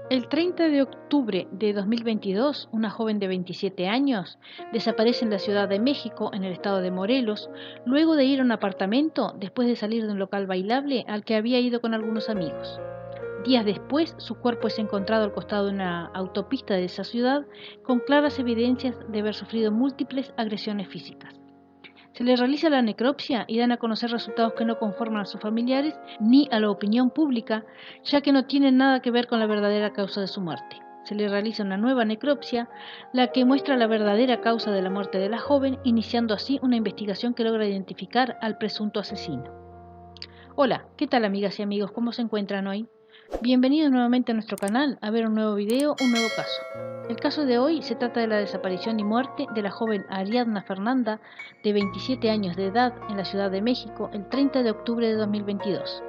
El 30 de octubre de 2022, una joven de 27 años desaparece en la Ciudad de México, en el estado de Morelos, luego de ir a un apartamento después de salir de un local bailable al que había ido con algunos amigos. Días después, su cuerpo es encontrado al costado de una autopista de esa ciudad, con claras evidencias de haber sufrido múltiples agresiones físicas. Se le realiza la necropsia y dan a conocer resultados que no conforman a sus familiares ni a la opinión pública, ya que no tienen nada que ver con la verdadera causa de su muerte. Se le realiza una nueva necropsia, la que muestra la verdadera causa de la muerte de la joven, iniciando así una investigación que logra identificar al presunto asesino. Hola, ¿qué tal amigas y amigos? ¿Cómo se encuentran hoy? Bienvenidos nuevamente a nuestro canal a ver un nuevo video, un nuevo caso. El caso de hoy se trata de la desaparición y muerte de la joven Ariadna Fernanda, de 27 años de edad, en la Ciudad de México el 30 de octubre de 2022.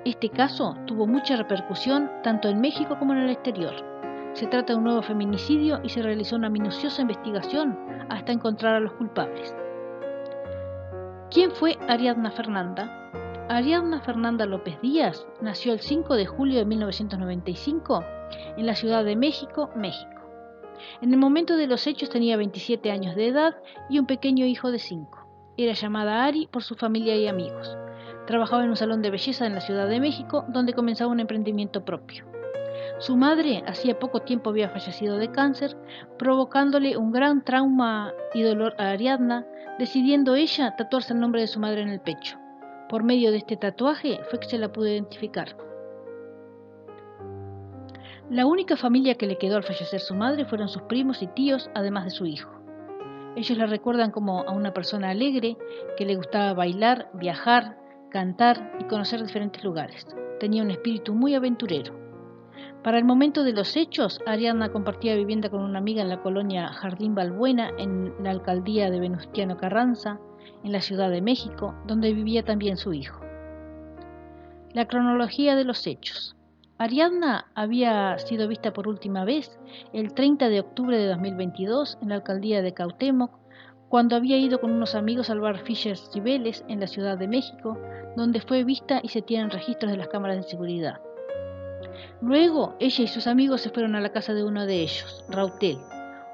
Este caso tuvo mucha repercusión tanto en México como en el exterior. Se trata de un nuevo feminicidio y se realizó una minuciosa investigación hasta encontrar a los culpables. ¿Quién fue Ariadna Fernanda? Ariadna Fernanda López Díaz nació el 5 de julio de 1995 en la Ciudad de México, México. En el momento de los hechos tenía 27 años de edad y un pequeño hijo de 5. Era llamada Ari por su familia y amigos. Trabajaba en un salón de belleza en la Ciudad de México, donde comenzaba un emprendimiento propio. Su madre hacía poco tiempo había fallecido de cáncer, provocándole un gran trauma y dolor a Ariadna, decidiendo ella tatuarse el nombre de su madre en el pecho. Por medio de este tatuaje fue que se la pudo identificar. La única familia que le quedó al fallecer su madre fueron sus primos y tíos, además de su hijo. Ellos la recuerdan como a una persona alegre, que le gustaba bailar, viajar, cantar y conocer diferentes lugares. Tenía un espíritu muy aventurero. Para el momento de los hechos, Ariadna compartía vivienda con una amiga en la colonia Jardín Balbuena, en la alcaldía de Venustiano Carranza, en la Ciudad de México, donde vivía también su hijo. La cronología de los hechos. Ariadna había sido vista por última vez el 30 de octubre de 2022 en la alcaldía de Cuauhtémoc, cuando había ido con unos amigos al bar Fisher Cibeles en la Ciudad de México, donde fue vista y se tienen registros de las cámaras de seguridad. Luego, ella y sus amigos se fueron a la casa de uno de ellos, Rautel,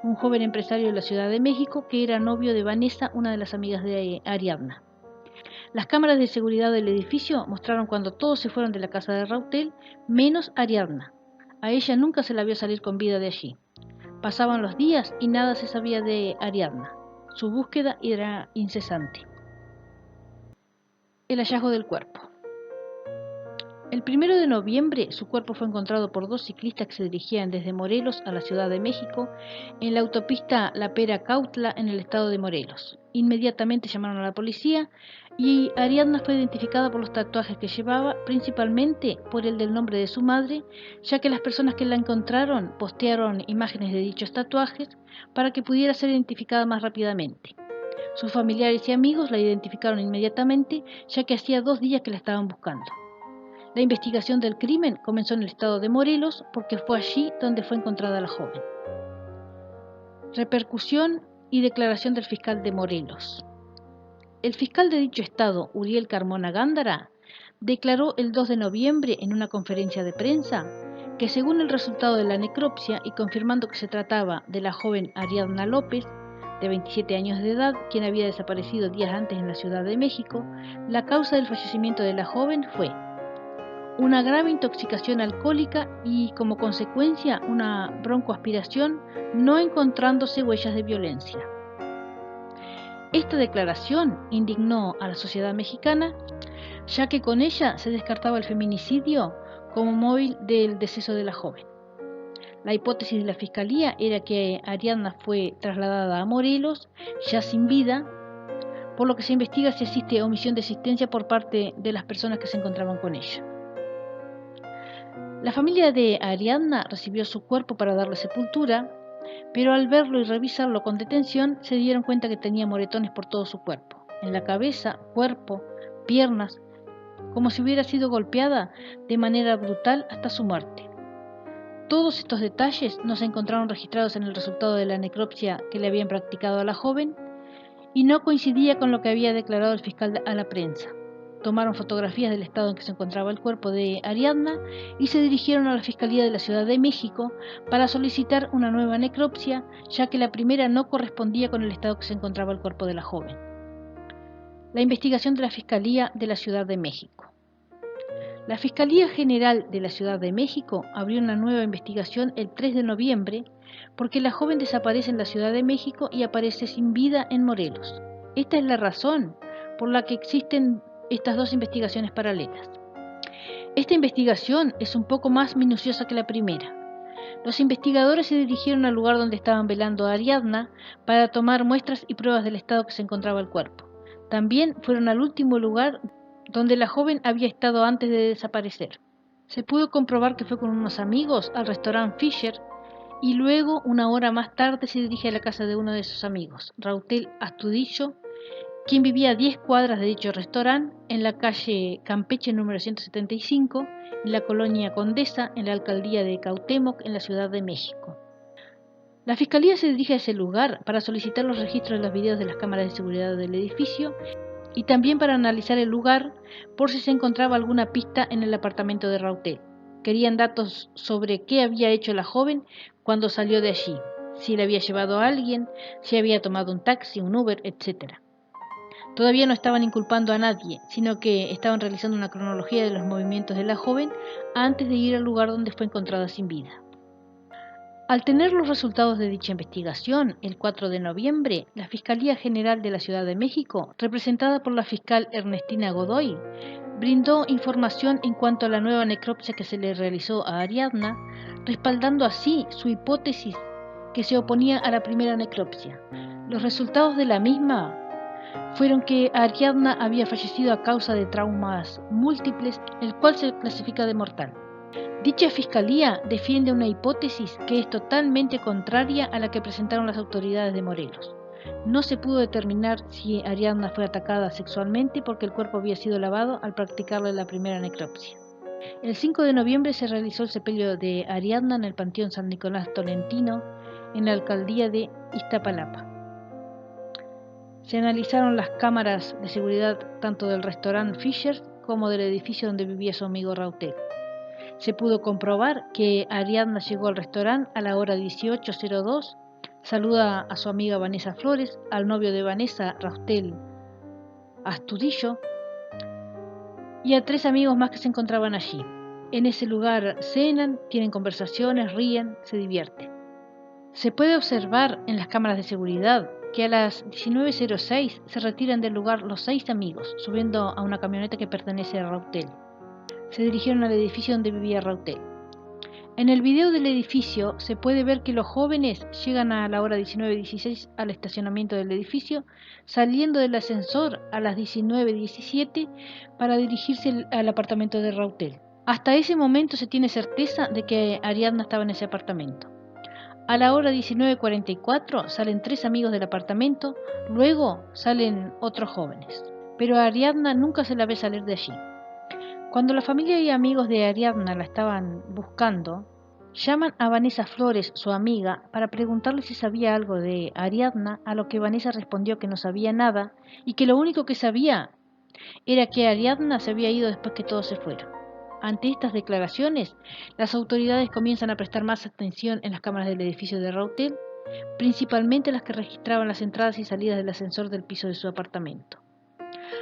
un joven empresario de la Ciudad de México que era novio de Vanessa, una de las amigas de Ariadna. Las cámaras de seguridad del edificio mostraron cuando todos se fueron de la casa de Rautel, menos Ariadna. A ella nunca se la vio salir con vida de allí. Pasaban los días y nada se sabía de Ariadna. Su búsqueda era incesante. El hallazgo del cuerpo. El 1 de noviembre, su cuerpo fue encontrado por dos ciclistas que se dirigían desde Morelos a la Ciudad de México en la autopista La Pera-Cautla, en el estado de Morelos. Inmediatamente llamaron a la policía y Ariadna fue identificada por los tatuajes que llevaba, principalmente por el del nombre de su madre, ya que las personas que la encontraron postearon imágenes de dichos tatuajes para que pudiera ser identificada más rápidamente. Sus familiares y amigos la identificaron inmediatamente, ya que hacía 2 días que la estaban buscando. La investigación del crimen comenzó en el estado de Morelos porque fue allí donde fue encontrada la joven. Repercusión y declaración del fiscal de Morelos. El fiscal de dicho estado, Uriel Carmona Gándara, declaró el 2 de noviembre en una conferencia de prensa que según el resultado de la necropsia y confirmando que se trataba de la joven Ariadna López, de 27 años de edad, quien había desaparecido días antes en la Ciudad de México, la causa del fallecimiento de la joven fue una grave intoxicación alcohólica y, como consecuencia, una broncoaspiración, no encontrándose huellas de violencia. Esta declaración indignó a la sociedad mexicana, ya que con ella se descartaba el feminicidio como móvil del deceso de la joven. La hipótesis de la fiscalía era que Ariadna fue trasladada a Morelos, ya sin vida, por lo que se investiga si existe omisión de asistencia por parte de las personas que se encontraban con ella. La familia de Ariadna recibió su cuerpo para darle sepultura, pero al verlo y revisarlo con detención se dieron cuenta que tenía moretones por todo su cuerpo, en la cabeza, cuerpo, piernas, como si hubiera sido golpeada de manera brutal hasta su muerte. Todos estos detalles no se encontraron registrados en el resultado de la necropsia que le habían practicado a la joven y no coincidía con lo que había declarado el fiscal a la prensa. tomaron fotografías del estado en que se encontraba el cuerpo de Ariadna y se dirigieron a la Fiscalía de la Ciudad de México para solicitar una nueva necropsia, ya que la primera no correspondía con el estado en que se encontraba el cuerpo de la joven. La investigación de la Fiscalía de la Ciudad de México. La Fiscalía General de la Ciudad de México abrió una nueva investigación el 3 de noviembre porque la joven desaparece en la Ciudad de México y aparece sin vida en Morelos. Esta es la razón por la que existen estas dos investigaciones paralelas. Esta investigación es un poco más minuciosa que la primera. Los investigadores se dirigieron al lugar donde estaban velando a Ariadna para tomar muestras y pruebas del estado que se encontraba el cuerpo. También fueron al último lugar donde la joven había estado antes de desaparecer. Se pudo comprobar que fue con unos amigos al restaurante Fisher y luego, una hora más tarde, se dirige a la casa de uno de sus amigos, Rautel Astudillo, quien vivía a 10 cuadras de dicho restaurante en la calle Campeche número 175, en la colonia Condesa, en la alcaldía de Cuauhtémoc, en la Ciudad de México. La Fiscalía se dirige a ese lugar para solicitar los registros de los videos de las cámaras de seguridad del edificio y también para analizar el lugar por si se encontraba alguna pista en el apartamento de Rautel. Querían datos sobre qué había hecho la joven cuando salió de allí, si le había llevado a alguien, si había tomado un taxi, un Uber, etc. Todavía no estaban inculpando a nadie, sino que estaban realizando una cronología de los movimientos de la joven antes de ir al lugar donde fue encontrada sin vida. Al tener los resultados de dicha investigación, el 4 de noviembre, la Fiscalía General de la Ciudad de México, representada por la fiscal Ernestina Godoy, brindó información en cuanto a la nueva necropsia que se le realizó a Ariadna, respaldando así su hipótesis que se oponía a la primera necropsia. Los resultados de la misma fueron que Ariadna había fallecido a causa de traumas múltiples, el cual se clasifica de mortal. Dicha fiscalía defiende una hipótesis que es totalmente contraria a la que presentaron las autoridades de Morelos. No se pudo determinar si Ariadna fue atacada sexualmente porque el cuerpo había sido lavado al practicarle la primera necropsia. El 5 de noviembre se realizó el sepelio de Ariadna en el Panteón San Nicolás Tolentino, en la alcaldía de Iztapalapa. Se analizaron las cámaras de seguridad tanto del restaurante Fisher como del edificio donde vivía su amigo Rautel. Se pudo comprobar que Ariadna llegó al restaurante a la hora 18:02, saluda a su amiga Vanessa Flores, al novio de Vanessa, Rautel Astudillo, y a 3 amigos más que se encontraban allí. En ese lugar cenan, tienen conversaciones, ríen, se divierten. Se puede observar en las cámaras de seguridad que a las 19:06 se retiran del lugar los 6 amigos, subiendo a una camioneta que pertenece a Rautel. Se dirigieron al edificio donde vivía Rautel. En el video del edificio se puede ver que los jóvenes llegan a la hora 19:16 al estacionamiento del edificio, saliendo del ascensor a las 19:17 para dirigirse al apartamento de Rautel. Hasta ese momento se tiene certeza de que Ariadna estaba en ese apartamento. A la hora 19:44 salen 3 amigos del apartamento, luego salen otros jóvenes, pero a Ariadna nunca se la ve salir de allí. Cuando la familia y amigos de Ariadna la estaban buscando, llaman a Vanessa Flores, su amiga, para preguntarle si sabía algo de Ariadna, a lo que Vanessa respondió que no sabía nada y que lo único que sabía era que Ariadna se había ido después que todos se fueron. Ante estas declaraciones, las autoridades comienzan a prestar más atención en las cámaras del edificio de Rautel, principalmente las que registraban las entradas y salidas del ascensor del piso de su apartamento.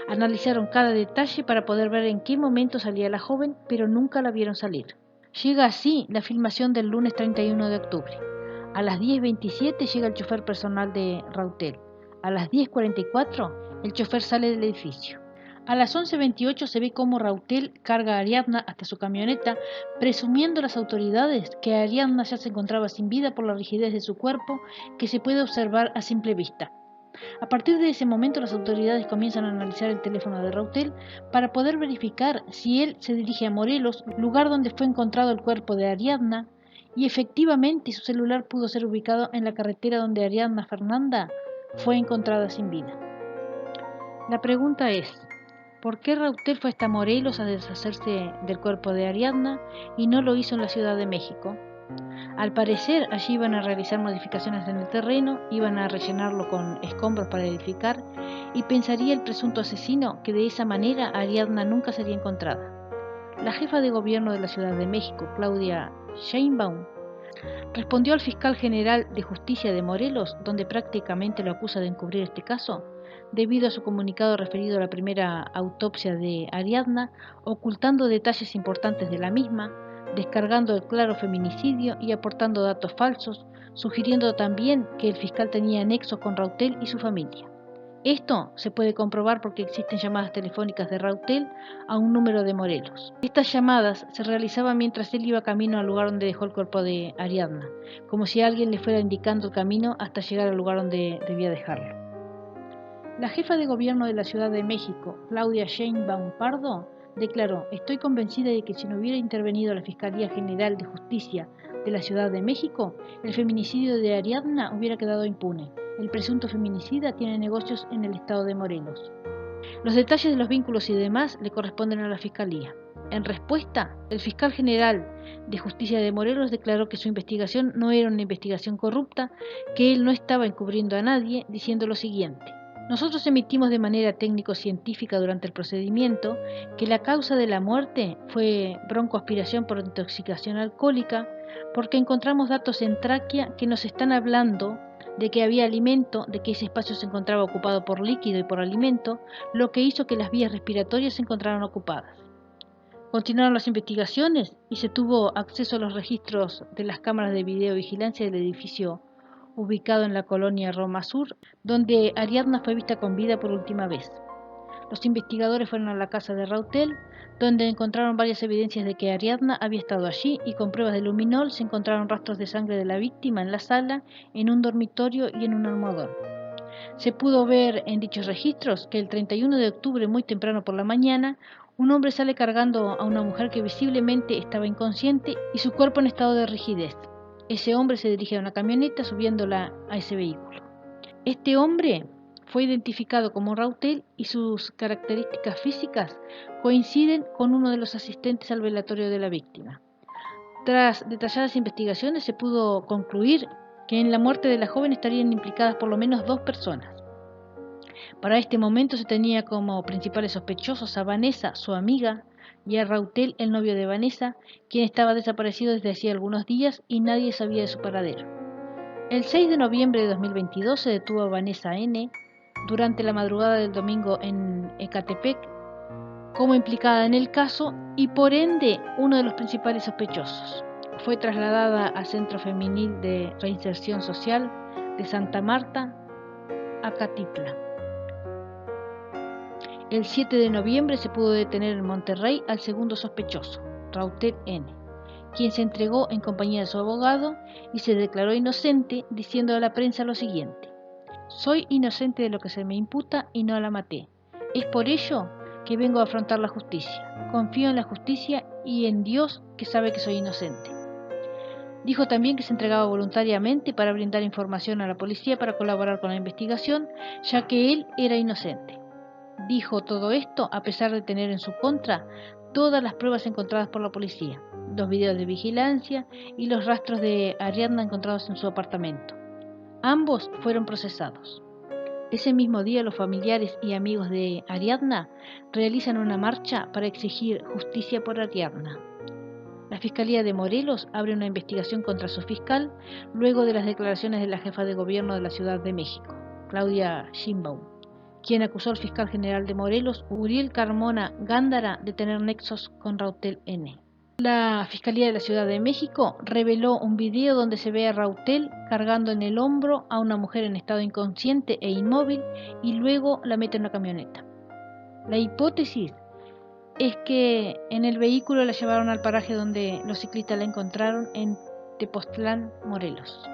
Analizaron cada detalle para poder ver en qué momento salía la joven, pero nunca la vieron salir. Llega así la filmación del lunes 31 de octubre. A las 10:27 llega el chofer personal de Rautel. A las 10:44 el chofer sale del edificio. A las 11:28 se ve cómo Rautel carga a Ariadna hasta su camioneta, presumiendo las autoridades que Ariadna ya se encontraba sin vida por la rigidez de su cuerpo que se puede observar a simple vista. A partir de ese momento las autoridades comienzan a analizar el teléfono de Rautel para poder verificar si él se dirige a Morelos, lugar donde fue encontrado el cuerpo de Ariadna, y efectivamente su celular pudo ser ubicado en la carretera donde Ariadna Fernanda fue encontrada sin vida. La pregunta es, ¿por qué Rautel fue hasta Morelos a deshacerse del cuerpo de Ariadna y no lo hizo en la Ciudad de México? Al parecer, allí iban a realizar modificaciones en el terreno, iban a rellenarlo con escombros para edificar, y pensaría el presunto asesino que de esa manera Ariadna nunca sería encontrada. La jefa de gobierno de la Ciudad de México, Claudia Sheinbaum, respondió al fiscal general de justicia de Morelos, donde prácticamente lo acusa de encubrir este caso, debido a su comunicado referido a la primera autopsia de Ariadna, ocultando detalles importantes de la misma, descargando el claro feminicidio y aportando datos falsos, sugiriendo también que el fiscal tenía nexos con Rautel y su familia. Esto se puede comprobar porque existen llamadas telefónicas de Rautel a un número de Morelos. Estas llamadas se realizaban mientras él iba camino al lugar donde dejó el cuerpo de Ariadna, como si alguien le fuera indicando el camino hasta llegar al lugar donde debía dejarlo. La jefa de gobierno de la Ciudad de México, Claudia Sheinbaum Pardo, declaró: "Estoy convencida de que si no hubiera intervenido la Fiscalía General de Justicia de la Ciudad de México, el feminicidio de Ariadna hubiera quedado impune. El presunto feminicida tiene negocios en el estado de Morelos. Los detalles de los vínculos y demás le corresponden a la Fiscalía". En respuesta, el fiscal general de Justicia de Morelos declaró que su investigación no era una investigación corrupta, que él no estaba encubriendo a nadie, diciendo lo siguiente: "Nosotros emitimos de manera técnico-científica durante el procedimiento que la causa de la muerte fue broncoaspiración por intoxicación alcohólica, porque encontramos datos en tráquea que nos están hablando de que había alimento, de que ese espacio se encontraba ocupado por líquido y por alimento, lo que hizo que las vías respiratorias se encontraran ocupadas". Continuaron las investigaciones y se tuvo acceso a los registros de las cámaras de videovigilancia del edificio ubicado en la colonia Roma Sur, donde Ariadna fue vista con vida por última vez. Los investigadores fueron a la casa de Rautel, donde encontraron varias evidencias de que Ariadna había estado allí, y con pruebas de luminol se encontraron rastros de sangre de la víctima en la sala, en un dormitorio y en un almohadón. Se pudo ver en dichos registros que el 31 de octubre, muy temprano por la mañana, un hombre sale cargando a una mujer que visiblemente estaba inconsciente y su cuerpo en estado de rigidez. Ese hombre se dirige a una camioneta subiéndola a ese vehículo. Este hombre fue identificado como Rautel y sus características físicas coinciden con uno de los asistentes al velatorio de la víctima. Tras detalladas investigaciones se pudo concluir que en la muerte de la joven estarían implicadas por lo menos 2 personas. Para este momento se tenía como principales sospechosos a Vanessa, su amiga, y a Rautel, el novio de Vanessa, quien estaba desaparecido desde hacía algunos días y nadie sabía de su paradero. El 6 de noviembre de 2022 se detuvo a Vanessa N. durante la madrugada del domingo en Ecatepec como implicada en el caso y por ende uno de los principales sospechosos. Fue trasladada al Centro Femenil de Reinserción Social de Santa Marta, Acatitla. El 7 de noviembre se pudo detener en Monterrey al segundo sospechoso, Rautel N., quien se entregó en compañía de su abogado y se declaró inocente, diciendo a la prensa lo siguiente: "Soy inocente de lo que se me imputa y no la maté. Es por ello que vengo a afrontar la justicia. Confío en la justicia y en Dios, que sabe que soy inocente". Dijo también que se entregaba voluntariamente para brindar información a la policía para colaborar con la investigación, ya que él era inocente. Dijo todo esto a pesar de tener en su contra todas las pruebas encontradas por la policía, los videos de vigilancia y los rastros de Ariadna encontrados en su apartamento. Ambos fueron procesados. Ese mismo día los familiares y amigos de Ariadna realizan una marcha para exigir justicia por Ariadna. La Fiscalía de Morelos abre una investigación contra su fiscal luego de las declaraciones de la jefa de gobierno de la Ciudad de México, Claudia Sheinbaum, quien acusó al fiscal general de Morelos, Uriel Carmona Gándara, de tener nexos con Rautel N. La Fiscalía de la Ciudad de México reveló un video donde se ve a Rautel cargando en el hombro a una mujer en estado inconsciente e inmóvil y luego la mete en una camioneta. La hipótesis es que en el vehículo la llevaron al paraje donde los ciclistas la encontraron en Tepoztlán, Morelos.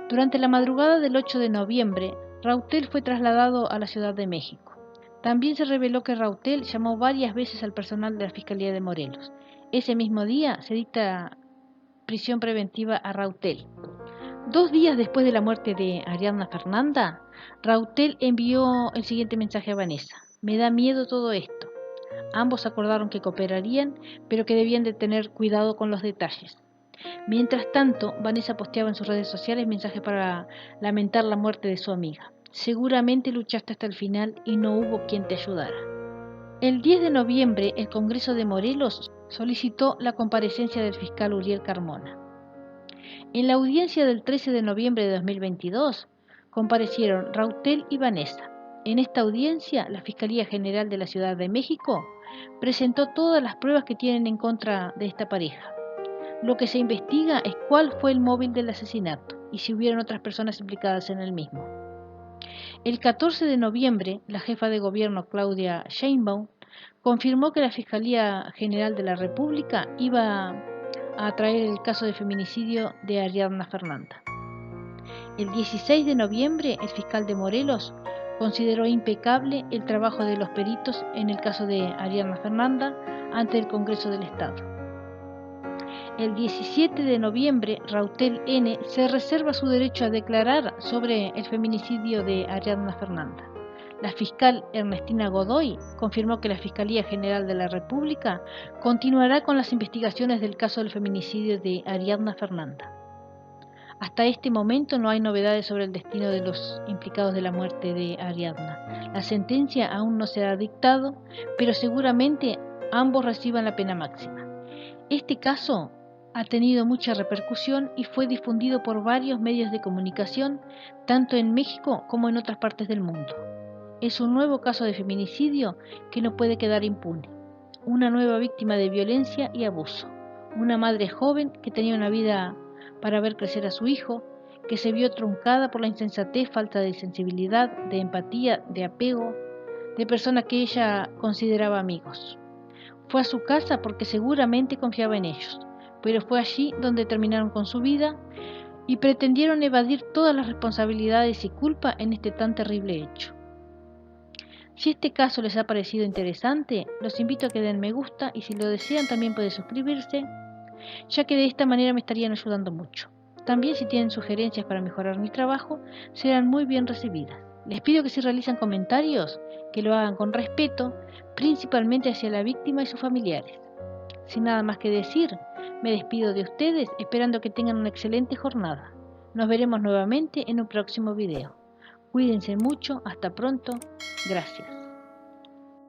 Durante la madrugada del 8 de noviembre, Rautel fue trasladado a la Ciudad de México. También se reveló que Rautel llamó varias veces al personal de la Fiscalía de Morelos. Ese mismo día se dicta prisión preventiva a Rautel. 2 días después de la muerte de Ariadna Fernanda, Rautel envió el siguiente mensaje a Vanessa: "Me da miedo todo esto". Ambos acordaron que cooperarían, pero que debían de tener cuidado con los detalles. Mientras tanto, Vanessa posteaba en sus redes sociales mensajes para lamentar la muerte de su amiga. Seguramente luchaste hasta el final y no hubo quien te ayudara. El 10 de noviembre, el Congreso de Morelos solicitó la comparecencia del fiscal Uriel Carmona. En la audiencia del 13 de noviembre de 2022, comparecieron Rautel y Vanessa. En esta audiencia, la Fiscalía General de la Ciudad de México presentó todas las pruebas que tienen en contra de esta pareja. Lo que se investiga es cuál fue el móvil del asesinato y si hubieron otras personas implicadas en el mismo. El 14 de noviembre, la jefa de gobierno Claudia Sheinbaum confirmó que la Fiscalía General de la República iba a traer el caso de feminicidio de Ariadna Fernanda. El 16 de noviembre, el fiscal de Morelos consideró impecable el trabajo de los peritos en el caso de Ariadna Fernanda ante el Congreso del Estado. El 17 de noviembre, Rautel N. se reserva su derecho a declarar sobre el feminicidio de Ariadna Fernanda. La fiscal Ernestina Godoy confirmó que la Fiscalía General de la República continuará con las investigaciones del caso del feminicidio de Ariadna Fernanda. Hasta este momento no hay novedades sobre el destino de los implicados de la muerte de Ariadna. La sentencia aún no se ha dictado, pero seguramente ambos reciban la pena máxima. Este caso ha tenido mucha repercusión y fue difundido por varios medios de comunicación, tanto en México como en otras partes del mundo. Es un nuevo caso de feminicidio que no puede quedar impune. Una nueva víctima de violencia y abuso. Una madre joven que tenía una vida para ver crecer a su hijo, que se vio truncada por la insensatez, falta de sensibilidad, de empatía, de apego, de personas que ella consideraba amigos. Fue a su casa porque seguramente confiaba en ellos, pero fue allí donde terminaron con su vida y pretendieron evadir todas las responsabilidades y culpa en este tan terrible hecho. Si este caso les ha parecido interesante, los invito a que den me gusta y si lo desean también pueden suscribirse, ya que de esta manera me estarían ayudando mucho. También si tienen sugerencias para mejorar mi trabajo, serán muy bien recibidas. Les pido que si realizan comentarios, que lo hagan con respeto, principalmente hacia la víctima y sus familiares. Sin nada más que decir, me despido de ustedes esperando que tengan una excelente jornada. Nos veremos nuevamente en un próximo video. Cuídense mucho, hasta pronto, gracias.